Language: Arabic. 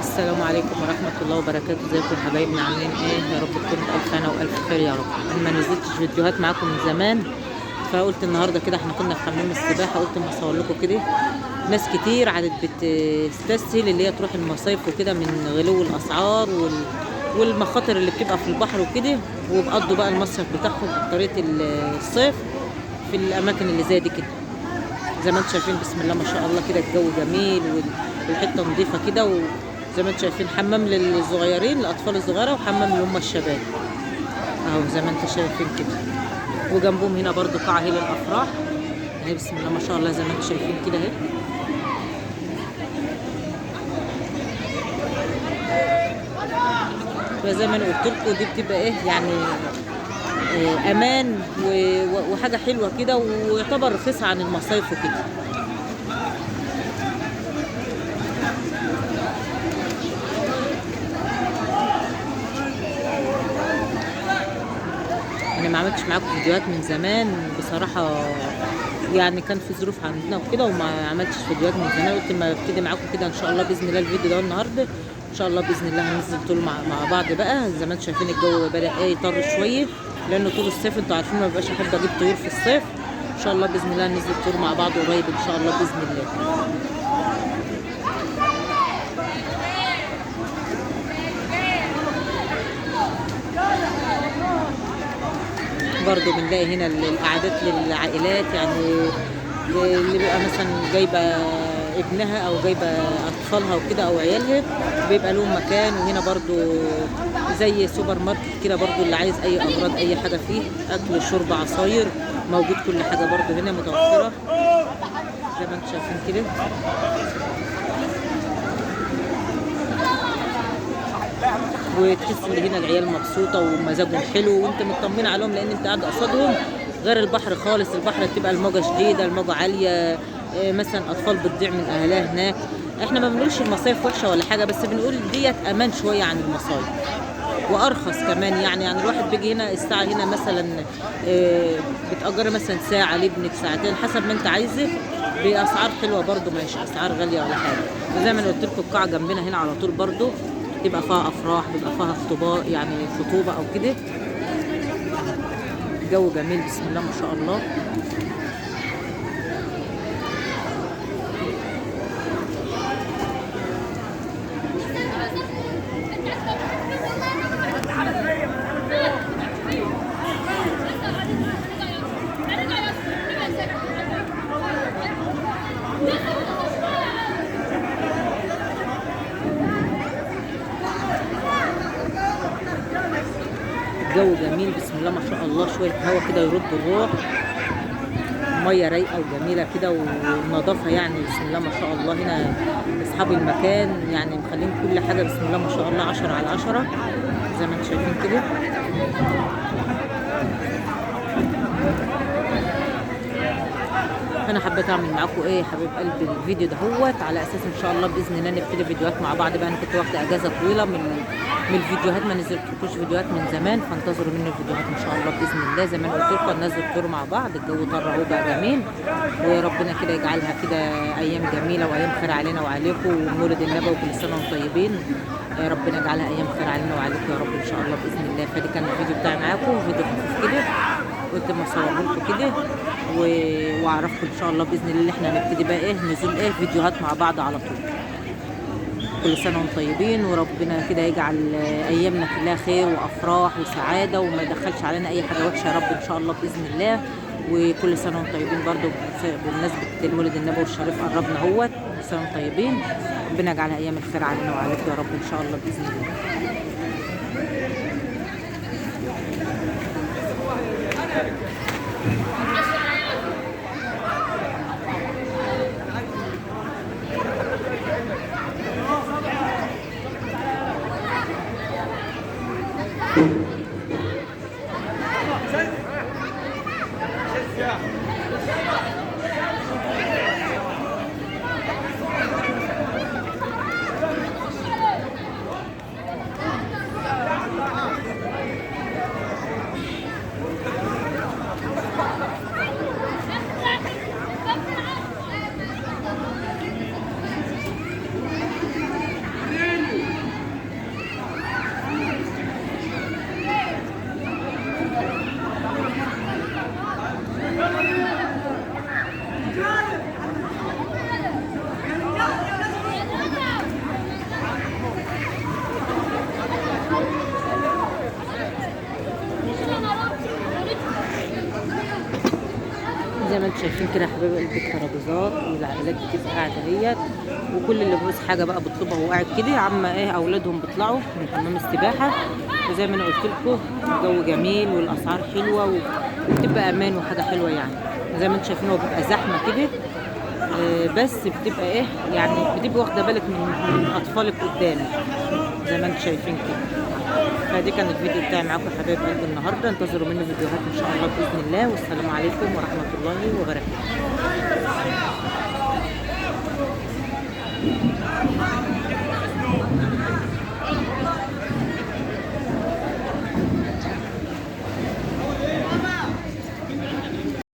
السلام عليكم ورحمة الله وبركاته. ازيكم يا حبايبنا، عاملين ايه؟ يا رب تكونوا بألف هنا وألف خير يا رب. انا ما نزلتش فيديوهات معاكم من زمان، فقلت النهارده كده احنا كنا في حمام السباحة، قلت اما اصور لكم كده. ناس كتير عادت بتستسهل اللي هي تروح المصايف وكده من غلو الأسعار والمخاطر اللي بتبقى في البحر وكده، وبقضوا بقى المصيف بتاعهم بطريقة الصيف في الأماكن اللي زي دي كده. زي ما انتم شايفين بسم الله ما شاء الله كده، الجو جميل والحته نظيفه كده، وزي ما انتم شايفين حمام للصغيرين، الاطفال الصغيره، وحمام اللي هم الشباب اهو زي ما انتم شايفين كده. وجنبهم هنا برضو قاعه هي للافراح اهي بسم الله ما شاء الله زي ما انتم شايفين كده اهي. فزي ما انا قلت لكم دي بتبقى ايه يعني امان وحاجه حلوه كده، ويعتبر رخيصه عن المصايف وكده. انا ما عملتش معاكم فيديوهات من زمان بصراحه، يعني كان في ظروف عندنا وكده وما عملتش فيديوهات من زمان. قلت ما ابتدي معاكم كده ان شاء الله باذن الله الفيديو ده النهارده ان شاء الله باذن الله هننزل طول مع بعض بقى. زي ما انتم شايفين الجو بدا ايه يطر شويه، لانه طول الصيف انتوا عارفين ما ببقاش احب اجيب طيور في الصيف. ان شاء الله باذن الله هننزل طول مع بعض قريب ان شاء الله باذن الله. برضو بنلاقي هنا القعدات للعائلات، يعني اللي بيبقى مثلا جايبه ابنها او جايبه اطفالها وكده او عيالها، بيبقى لهم مكان. وهنا برضو زي سوبر ماركت كده، برضو اللي عايز اي اغراض اي حاجه فيه، اكل شرب عصاير، موجود كل حاجه برضو هنا متوفره زي ما انتم شايفين كده. وتحس ان هنا العيال مبسوطه ومزاجهم حلو وانت مطمن عليهم، لان انت قاعد قصادهم. غير البحر خالص، البحر بتبقى الموجه شديده، الموجه عاليه، مثلا اطفال بتضيع من اهلها هناك. احنا ما بنقولش المصايف وحشه ولا حاجه، بس بنقول ديت امان شويه عن المصايف وارخص كمان. يعني الواحد بيجي هنا الساعه هنا مثلا بتأجري مثلا ساعه لابنك، ساعتين، حسب ما انت عايزه، باسعار حلوه برده، مش اسعار غاليه ولا حاجه. وزي ما انا قلت لكم القاعه جنبنا هنا على طول برده، بيبقى فيها افراح، بيبقى فيها خطوبه، يعني خطوبه او كده. الجو جميل بسم الله ما شاء الله. الجو جميل بسم الله ما شاء الله، شويه هوا كده يرد الروح، ميه رايقه وجميله كده ونظافه، يعني بسم الله ما شاء الله. هنا اصحاب المكان يعني مخلين كل حاجه بسم الله ما شاء الله 10 على 10 زي ما انتم شايفين كده. فانا حبيت اعمل معاكم ايه يا حبيب قلبي الفيديو دهوت، على اساس ان شاء الله باذن الله نبتدي فيديوهات مع بعض بقى. انا كنت واخده اجازه طويله من الفيديوهات، ما نزلتلكوش فيديوهات من زمان، فانتظروا مني الفيديوهات ان شاء الله باذن الله. زي ما انا قلت لكم ننزل طور مع بعض، الجو طر اهو بقى جميل، وربنا كده يجعلها كده ايام جميله وايام خير علينا وعليكم، ومولد النبوي وكل سنه وانتم طيبين. ربنا يجعلها ايام خير علينا وعليكم يا رب ان شاء الله باذن الله. فدي كان الفيديو بتاعي معاكم، فيديو خفيف كده، قلت اما اصوره لكم كده واعرفكم ان شاء الله باذن الله اللي احنا هنبتدي بقى ايه نزول ايه فيديوهات مع بعض على طول. كل سنه وانتم طيبين، وربنا كده يجعل ايامنا كلها خير وافراح وسعاده، وما يدخلش علينا اي حاجه وحشه يا رب ان شاء الله باذن الله. وكل سنه وانتم طيبين برضو بمناسبه المولد النبوي الشريف قربنا اهوت. كل سنه وانتم طيبين، ربنا يجعلها ايام الخير علينا وعليكم يا رب ان شاء الله باذن الله. شايفين كده يا حبايب قلبي الترابيزات، والعائلات بتبقى قاعده اهيت، وكل اللي بيعوز حاجه بقى بيطلبها وهو قاعد كده. عما ايه اولادهم بيطلعوا من حمام السباحه، وزي ما انا قلت لكم الجو جميل والاسعار حلوه وبتبقى امان وحاجه حلوه يعني. زي ما انتم شايفين هو بيبقى زحمه كده، بس بتبقى ايه يعني بتبقى واخده بالك من اطفالك قدامك زي ما انتم شايفين كده. فدي كان الفيديو بتاعي معاكم يا حبايب قلبي النهارده. انتظروا مني فيديوهات ان شاء الله باذن الله، والسلام عليكم ورحمه الله وبركاته.